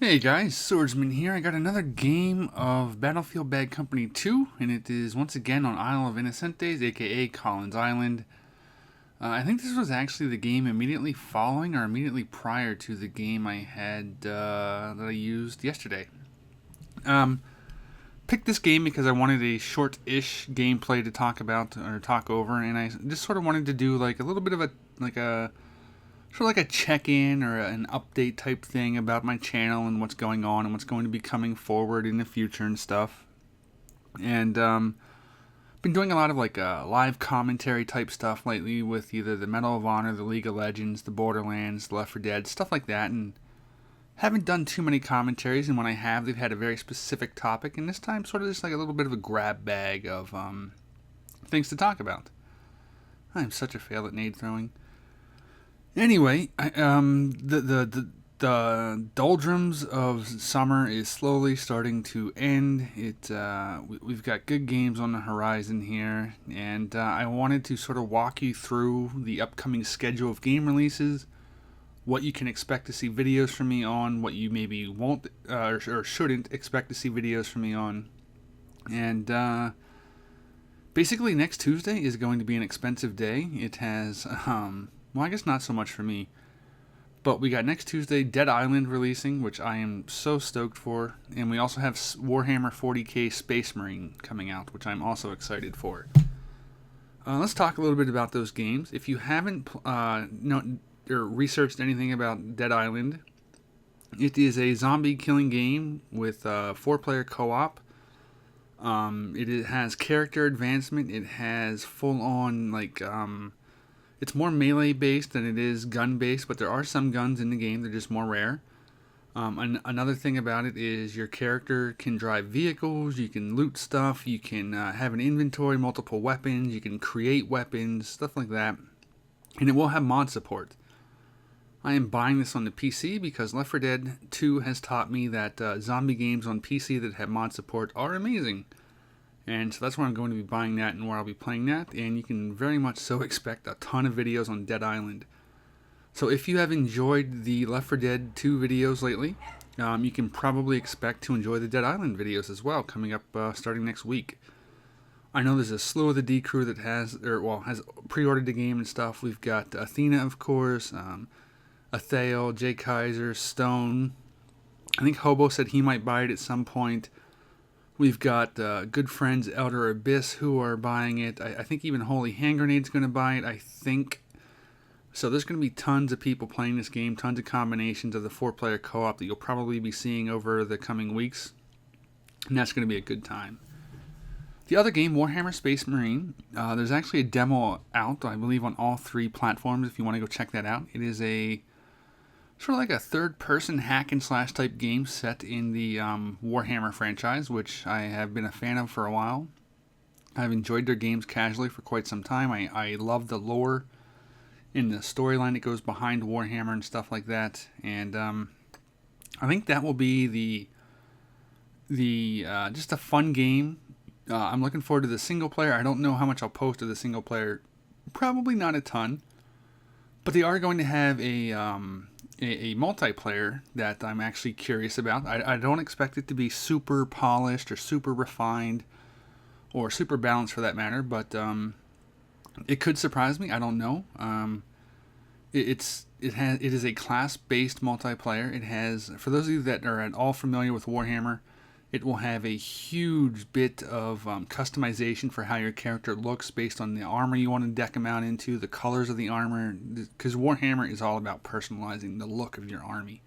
Hey guys, Swordsman here. I got another game of Battlefield Bad Company 2, and it is once again on Isle of Innocentes, aka Collins Island. I think this was actually the game immediately following or immediately prior to the game I had that I used yesterday. Um, Picked this game because I wanted a short-ish gameplay to talk about or talk over, and I just sort of wanted to do like a little bit of a sort of like a check-in or an update type thing about my channel and what's going on and what's going to be coming forward in the future and stuff. And been doing a lot of like live commentary type stuff lately with either the Medal of Honor, the League of Legends, the Borderlands, the Left 4 Dead, stuff like that. And haven't done too many commentaries, and when I have, they've had a very specific topic. And this time, sort of just like a little bit of a grab bag of things to talk about. I'm such a fail at nade throwing. Anyway, the doldrums of summer is slowly starting to end. We've got good games on the horizon here, and I wanted to sort of walk you through the upcoming schedule of game releases, what you can expect to see videos from me on, what you maybe won't or shouldn't expect to see videos from me on, and basically next Tuesday is going to be an expensive day. It has well, I guess not so much for me. But we got next Tuesday Dead Island releasing, which I am so stoked for. And we also have Warhammer 40k Space Marine coming out, which I'm also excited for. Let's talk a little bit about those games. If you haven't or researched anything about Dead Island, it is a zombie killing game with 4-player co-op. It has character advancement. It has full-on it's more melee based than it is gun based, but there are some guns in the game. They're just more rare. Another thing about it is your character can drive vehicles, you can loot stuff, you can have an inventory, multiple weapons, you can create weapons, stuff like that. And it will have mod support. I am buying this on the PC because Left 4 Dead 2 has taught me that zombie games on PC that have mod support are amazing. And so that's where I'm going to be buying that and where I'll be playing that. And you can very much so expect a ton of videos on Dead Island. So if you have enjoyed the Left 4 Dead 2 videos lately, you can probably expect to enjoy the Dead Island videos as well, coming up starting next week. I know there's a slew of the D crew that has pre-ordered the game and stuff. We've got Athena, of course, Athael, Jay Kaiser, Stone. I think Hobo said he might buy it at some point. We've got good friends Elder Abyss who are buying it. I think even Holy Hand Grenade's going to buy it, I think. So there's going to be tons of people playing this game, tons of combinations of the 4-player co-op that you'll probably be seeing over the coming weeks. And that's going to be a good time. The other game, Warhammer Space Marine, there's actually a demo out, I believe, on all 3 platforms if you want to go check that out. It is a sort of like a third-person hack-and-slash type game set in the Warhammer franchise, which I have been a fan of for a while. I've enjoyed their games casually for quite some time. I love the lore and the storyline that goes behind Warhammer and stuff like that. And I think that will be the just a fun game. I'm looking forward to the single player. I don't know how much I'll post to the single player. Probably not a ton. But they are going to have a multiplayer that I'm actually curious about. I don't expect it to be super polished or super refined or super balanced for that matter, but it could surprise me. I don't know. It is a class-based multiplayer. It has, for those of you that are at all familiar with Warhammer, it will have a huge bit of customization for how your character looks based on the armor you want to deck them out into, the colors of the armor, because Warhammer is all about personalizing the look of your army.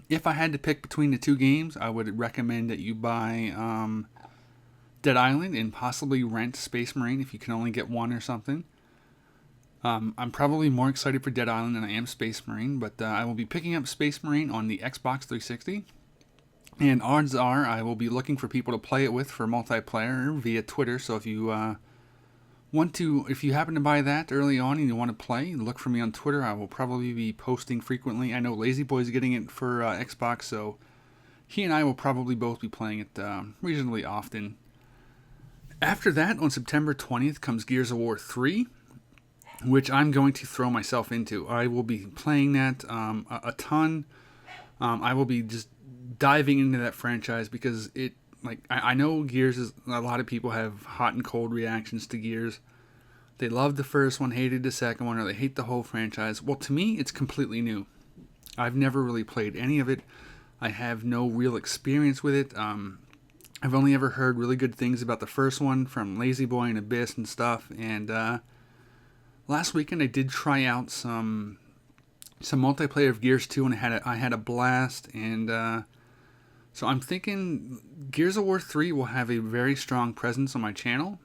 If I had to pick between the 2 games, I would recommend that you buy Dead Island and possibly rent Space Marine if you can only get one or something. I'm probably more excited for Dead Island than I am Space Marine, but I will be picking up Space Marine on the Xbox 360. And odds are I will be looking for people to play it with for multiplayer via Twitter. So if you if you happen to buy that early on and you want to play, look for me on Twitter. I will probably be posting frequently. I know Lazy Boy's getting it for Xbox, so he and I will probably both be playing it reasonably often. After that, on September 20th, comes Gears of War 3, which I'm going to throw myself into. I will be playing that a ton. I will be just diving into that franchise because I know Gears is, a lot of people have hot and cold reactions to Gears. They loved the first one, hated the second one, or they hate the whole franchise. Well, to me, it's completely new. I've never really played any of it. I have no real experience with it. I've only ever heard really good things about the first one from Lazy Boy and Abyss and stuff. And last weekend I did try out some multiplayer of Gears 2, and I had a blast. And so I'm thinking Gears of War 3 will have a very strong presence on my channel.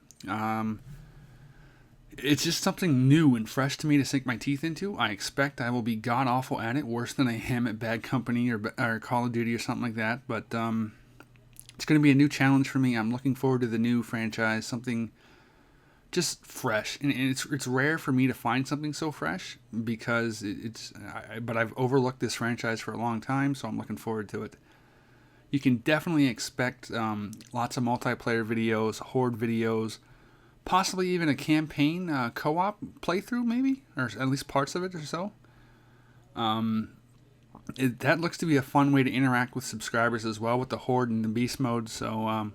It's just something new and fresh to me to sink my teeth into. I expect I will be god-awful at it, worse than I am at Bad Company or Call of Duty or something like that. But it's going to be a new challenge for me. I'm looking forward to the new franchise, something just fresh. And it's rare for me to find something so fresh because but I've overlooked this franchise for a long time, so I'm looking forward to it. You can definitely expect lots of multiplayer videos, horde videos, possibly even a campaign co-op playthrough, maybe, or at least parts of it or so. That looks to be a fun way to interact with subscribers as well, with the horde and the beast mode. So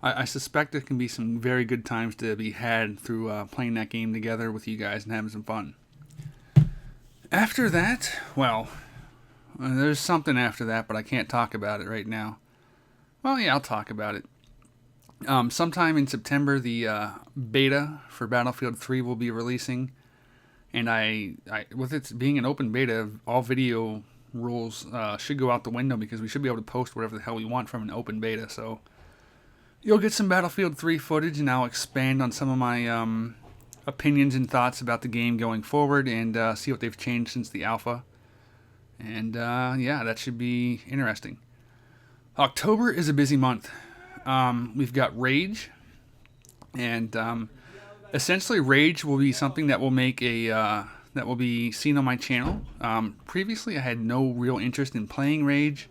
I suspect there can be some very good times to be had through playing that game together with you guys and having some fun. After that, well, there's something after that, but I can't talk about it right now. Well, yeah, I'll talk about it. Sometime in September, the beta for Battlefield 3 will be releasing, and I with it being an open beta, all video rules should go out the window because we should be able to post whatever the hell we want from an open beta. So you'll get some Battlefield 3 footage, and I'll expand on some of my opinions and thoughts about the game going forward, and see what they've changed since the alpha. And yeah, that should be interesting. October is a busy month. We've got Rage, and essentially Rage will be something that will make that will be seen on my channel. Previously, I had no real interest in playing Rage,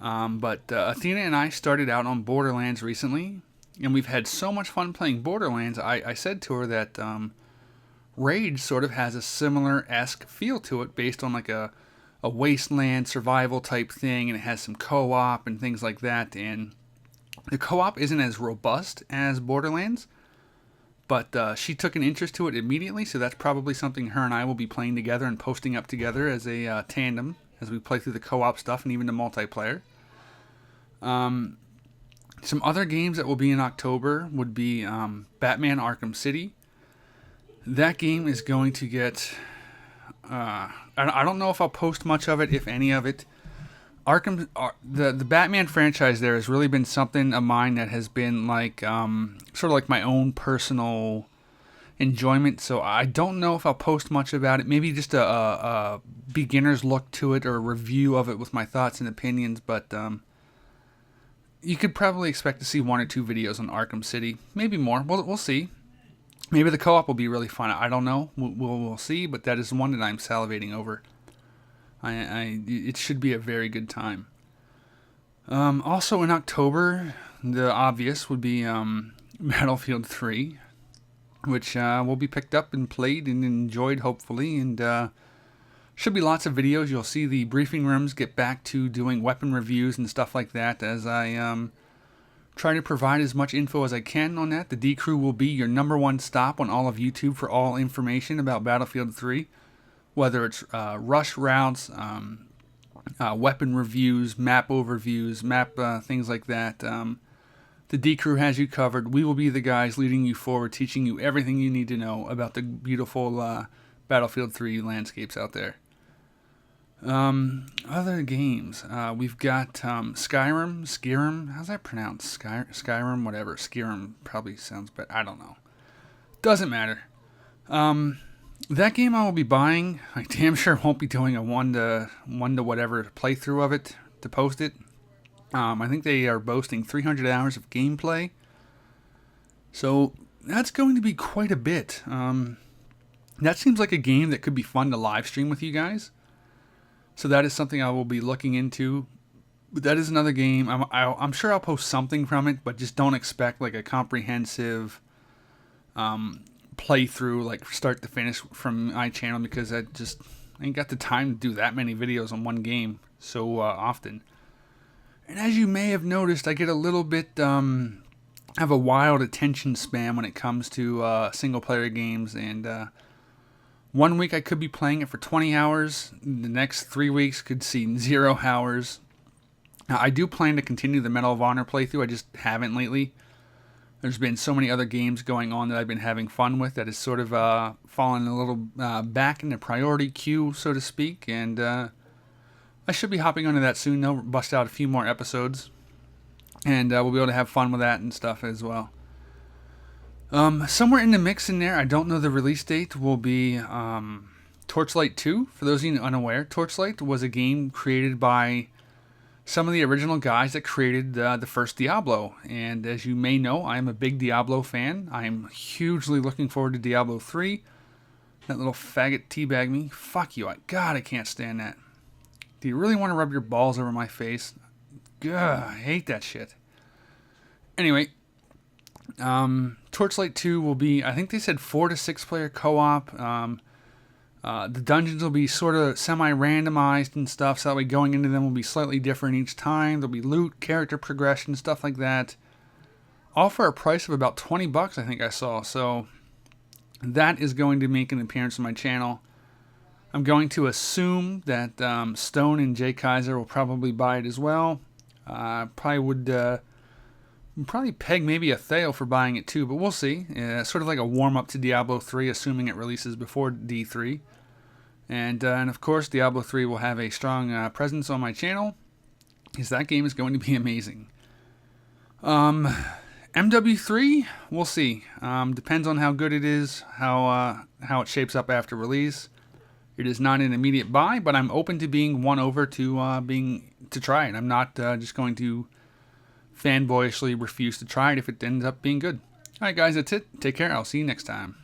but Athena and I started out on Borderlands recently, and we've had so much fun playing Borderlands. I said to her that Rage sort of has a similar-esque feel to it, based on like a wasteland survival type thing, and it has some co-op and things like that, and the co-op isn't as robust as Borderlands, but she took an interest to it immediately, so that's probably something her and I will be playing together and posting up together as a tandem as we play through the co-op stuff and even the multiplayer. Some other games that will be in October would be Batman Arkham City. That game is going to get... I don't know if I'll post much of it, if any of it. The Batman franchise there has really been something of mine that has been like sort of like my own personal enjoyment. So I don't know if I'll post much about it. Maybe just a beginner's look to it or a review of it with my thoughts and opinions. But you could probably expect to see 1 or 2 videos on Arkham City, maybe more. We'll see. Maybe the co-op will be really fun. I don't know. We'll see. But that is one that I'm salivating over. It should be a very good time. Also in October, the obvious would be Battlefield 3, which will be picked up and played and enjoyed, hopefully, and should be lots of videos. You'll see the briefing rooms get back to doing weapon reviews and stuff like that as I try to provide as much info as I can on that. The D Crew will be your #1 stop on all of YouTube for all information about Battlefield 3. Whether it's rush routes, weapon reviews, map overviews, things like that. The D Crew has you covered. We will be the guys leading you forward, teaching you everything you need to know about the beautiful Battlefield 3 landscapes out there. Other games. We've got Skyrim. How's that pronounced? Skyrim, whatever. Skyrim probably sounds better. I don't know. Doesn't matter. That game I will be buying. I damn sure won't be doing a one to whatever playthrough of it to post it. I think they are boasting 300 hours of gameplay. So that's going to be quite a bit. That seems like a game that could be fun to live stream with you guys. So that is something I will be looking into. But that is another game. I'm sure I'll post something from it, but just don't expect like a comprehensive playthrough, like start to finish from my channel, because I ain't got the time to do that many videos on one game so often. And as you may have noticed, I get a little bit have a wild attention span when it comes to single player games, and one week I could be playing it for 20 hours, the next 3 weeks could see 0 hours. I do plan to continue the Medal of Honor playthrough, I just haven't lately. There's been so many other games going on that I've been having fun with that has sort of fallen a little back in the priority queue, so to speak, and I should be hopping onto that soon. They'll bust out a few more episodes, and we'll be able to have fun with that and stuff as well. Somewhere in the mix in there, I don't know the release date, will be Torchlight 2. For those of you unaware, Torchlight was a game created by some of the original guys that created the first Diablo. And as you may know, I'm a big Diablo fan. I'm hugely looking forward to Diablo 3. That little faggot teabag me. Fuck you. God, I can't stand that. Do you really want to rub your balls over my face? Gah, I hate that shit. Anyway, Torchlight 2 will be, I think they said 4 to 6 player co-op. The dungeons will be sort of semi-randomized and stuff, so that way going into them will be slightly different each time. There'll be loot, character progression, stuff like that. All for a price of about $20, I think I saw. So that is going to make an appearance on my channel. I'm going to assume that Stone and Jay Kaiser will probably buy it as well. Probably would probably peg maybe a Thale for buying it too, but we'll see. Sort of like a warm-up to Diablo 3, assuming it releases before D3. And of course, Diablo 3 will have a strong presence on my channel, because that game is going to be amazing. MW3, we'll see. Depends on how good it is, how it shapes up after release. It is not an immediate buy, but I'm open to being won over to try it. I'm not just going to fanboyishly refuse to try it if it ends up being good. All right, guys, that's it. Take care. I'll see you next time.